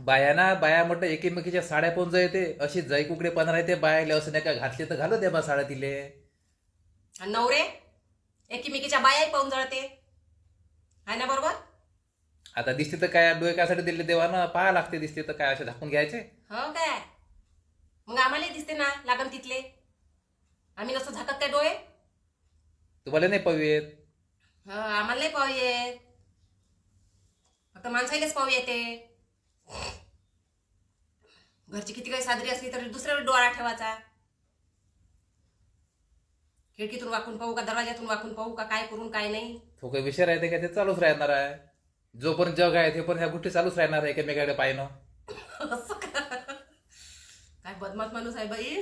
बाया बाया म्हटलं एकीमेकीच्या साड्या पोंज येते अशी जय कुकडे पण राहते बायाले असं नाही का घातले तर घालू दे बा साड्या तिले. आणि नवरे एकीमेकीच्या बायाही पाहून जळते, आहे ना बरोबर? आता दिसते तर काय डोळ्यासाठी दिले देवानं पाहा लागते दिसते तर काय असे झाकून घ्यायचे. हो काय? मग आम्हाला दिसते ना लागन तिथले, आम्ही नसतो झाकत काय डोळे? तुम्हाला नाही पाहू येत. आम्हाला नाही पाहू येत, फक्त माणसालाच पाहू येते. घरची किती काही सादरी असली तरी दुसऱ्यावर डोळा ठेवायचा. खिडकीतून वाकून पाहू का दरवाजातून वाकून पाहू का काय करून काय नाही. तो काही विषय राहते का ते चालूच राहणार आहे. जोपर्यंत जग आहे तोपर्यंत ह्या गोष्टी चालूच राहणार आहे एकमेकाकडे पाहिणं. असं का? काय बदमाश माणूस आहे बाई.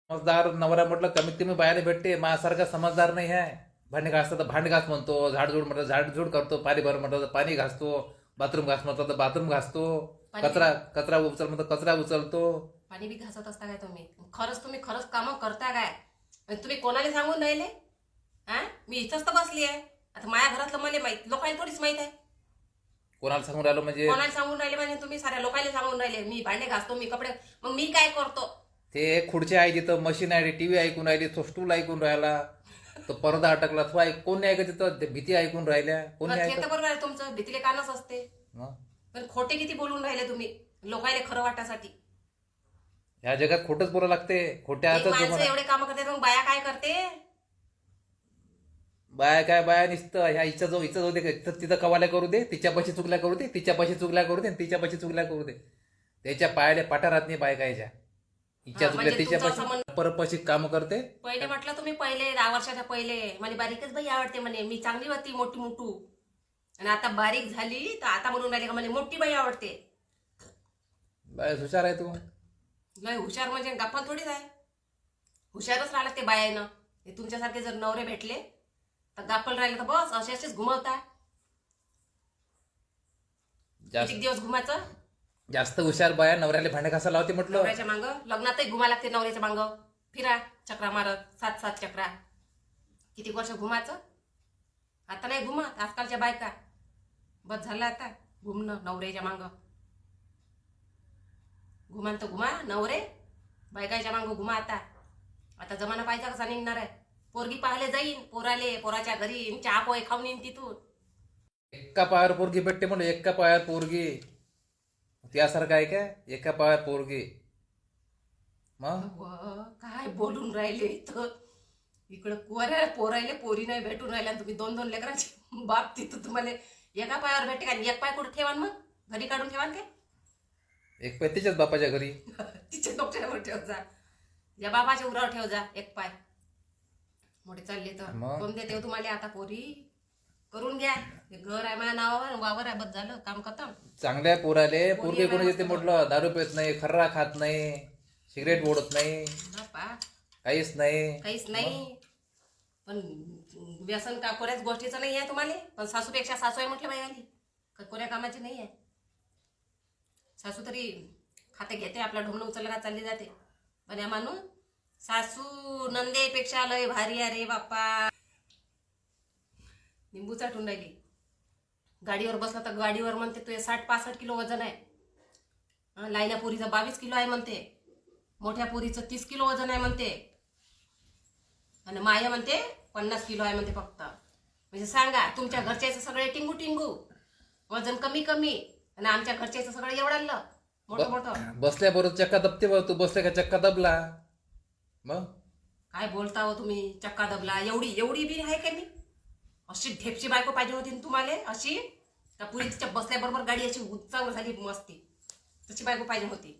समजदार नवरा म्हटलं कमीत कमी बायाला भेटते, माझ्यासारखा समजदार नाही आहे. भांडे घासतं तर भांडे घास म्हणतो, झाडझूड म्हटलं झाडझूड करतो, पाणी भर म्हटलं तर पाणी घासतो, बाथरूम घास म्हटलं तर बाथरूम घासतो, कचरा कचरा उचल म्हणतो कचरा उचलतो. पाणी बी घासत असता काय तुम्ही? तुम्ही खरंच कामं करता काय? आणि तुम्ही कोणाला सांगून राहिले? मी इथंच तर बसली आहे. आता माझ्या घरातलं मला माहित, लोकांना थोडीच माहित आहे. कोणाला सांगून राहिलो म्हणजे कोणाला सांगून राहिले म्हणजे तुम्ही साऱ्या लोकांना सांगून राहिले मी भांडे घासतो, मी कपडे. मग मी काय करतो? ते खुर्ची आहे तिथं, मशीन आहे, टीव्ही ऐकून राहिली, तो स्टूल ऐकून राहिला, तो पडदा अटकला, तो कोण नाही ऐकत तिथं, ते भीती ऐकून राहिल्या कोण नाही ते तर ऐकत. बरोबर आहे तुमचं, भीतीले कानच असते. मग पण खोटे किती बोलून राहिले तुम्ही लोकांना खरं वाटासाठी. ह्या जगात खोटच बोलावं लागते. खोट्या एक हातात माणसं जमाना. एवढे काम करते, मग बाया काय करते? बाया काय बाया नुसतं ह्या हिचा जो दे तिथं कवाल्या करू दे, तिच्यापाशी चुगल्या करू दे, तिच्यापाशी चुगल्या करू दे, तिच्यापाशी चुगल्या करू दे. त्याच्या पायाला पाटा राहत नाही बायकायच्या. हिच्या चुगल्या म्हणजे तुमचं असं तिच्यापाशी परपाशी काम करते. पहिले म्हटलं तुम्ही, पहिले 10 वर्षाच्या पहिले मला बारीकच बाई आवडते म्हणे, मी चांगली होती मोठी मोठू. आणि आता बारीक झाली तर आता म्हणून राहिले का मला मोठी बाई आवडते. बाय हुशार आहे तू. लय हुशार म्हणजे गप्पा थोडीच आहे. हुशारच राहिला ते बायानं. हे तुमच्यासारखे जर नवरे भेटले तर गापल राहिले तर बस असे असेच घुमवता. किती दिवस घुमायचं? जास्त हुशार बाया नवऱ्याला भांडे घासा लावते म्हटलं. नवऱ्याच्या मांग लग्नातही घुमा लागते, नवऱ्याच्या मांग फिरा चक्रा मारत 7-7 चक्रा. किती वर्ष घुमायचं? आता नाही घुमत आजकालच्या बायका. बस झालं आता घुमणं नवऱ्याच्या मांग. घुमान तर घुमा नवरे, बायकाच्या मांग घुमा. आता आता जमाना पाहिजे कसा निघणार आहे. पोरगी पाहायला जाईन, पोराच्या घरी चहा पोहे खाऊन येईन तिथून. एका पायावर पोरगी भेटते म्हणून एका पायावर पोरगी त्यासारखं आहे काय? एका पायावर पोरगी. मग काय बोलून राहिले इथं? इकडं पोरायले पोरी नाही भेटून राहिल्या, तुम्ही 2-2 लेकरांचे बाप. तिथं तुम्हाला एका पायावर भेटते का? एक पाय कुठं ठेवान? मग घरी काढून ठेवान काय? एक पाय तिच्याच बापाच्या घरी. तिच्या डोक्यावर ठेव जा, या बाबाच्या उरावर ठेव जा एक पाय. मोठे चालले तर कोण देते तुम्हाला आता? पोरी करून घ्या. हे घर आहे माझ्या नावावर, वावर आहे, बस झालं काम खतम. चांगल्या पोराले पोरगी कोणी देते म्हटलं? दारू पित नाही, खर्रा खात नाही, सिगरेट ओढत नाही, बापा काहीच नाही. काहीच नाही. पण व्यसन का कोऱ्याच गोष्टीचं नाही आहे तुम्हाला? पण सासूपेक्षा सासू आहे म्हटलं बाई आली, कोऱ्या कामाची नाही आहे. सासू तरी खाते घेते, आपला ढोमणं उचलला का चालली जाते. पण या मानू सासू नंदेपेक्षा लय भारी आहे रे बाप्पा. निंबू चाटून राहिली. गाडीवर बसला तर गाडीवर म्हणते तुझे 60-65 किलो वजन आहे. लायना पोरीचं 22 किलो आहे म्हणते, मोठ्या पोरीचं 30 किलो वजन आहे म्हणते, आणि माया म्हणते 50 किलो आहे म्हणते फक्त. म्हणजे सांगा, तुमच्या घरच्याचं सगळे टिंगू टिंगू वजन कमी कमी, आणि आमच्या घरच्याचं सगळं एवढं मोठं मोठं. बसल्याबरोबर चक्का दबते बरं. तू बसल्या का चक्का दबला? मग काय बोलता हो तुम्ही? चक्का दबला? एवढी बी आहे का मी? अशी ढेपची बायको पाहिजे होती तुम्हाला, अशी का पुरी तिच्या बसल्याबरोबर गाडी अशी चांगलं झाली मस्ती, तशी बायको पाहिजे होती.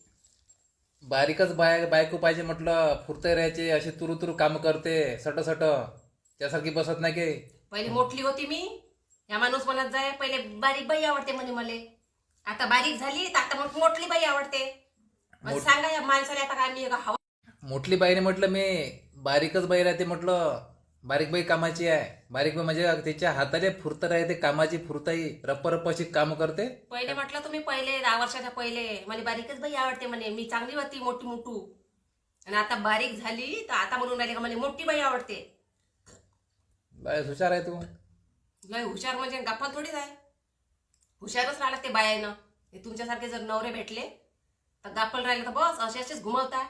बारीकच बायको पाहिजे म्हटलं. फुरते राहायचे, असे तुरु तुरु काम करते, सट त्यासारखी बसत नाही की. पहिले मोठली होती मी, या माणूस म्हणत जाय पहिले बारीक बाई आवडते म्हणे मला. आता बारीक झाली तर आता मग मोठली बाई आवडते. मग सांगा या माणसाला आता काय मी हवा? मोठली बाईने म्हटलं मी बारीकच बाई राहते म्हटलं. बारीक बाई कामाची आहे. बारीक बाई म्हणजे त्याच्या हाताले फुरत राहते, कामाची फुरताई, रप्प अशी काम करते. पहिले म्हटलं तुम्ही, पहिले 10 वर्षाच्या पहिले मला बारीकच बाई आवडते म्हणे, मी चांगली होती मोठी मोठू. आणि आता बारीक झाली तर आता म्हणून राहिले का मला मोठी बाई आवडते. बाय हुशार आहे तू. लय हुशार म्हणजे गप्पा थोडीच आहे. हुशारच राहिला ते बायानं. हे तुमच्यासारखे जर नवरे भेटले तर गापल राहिले तर बस असे असेच घुमवता.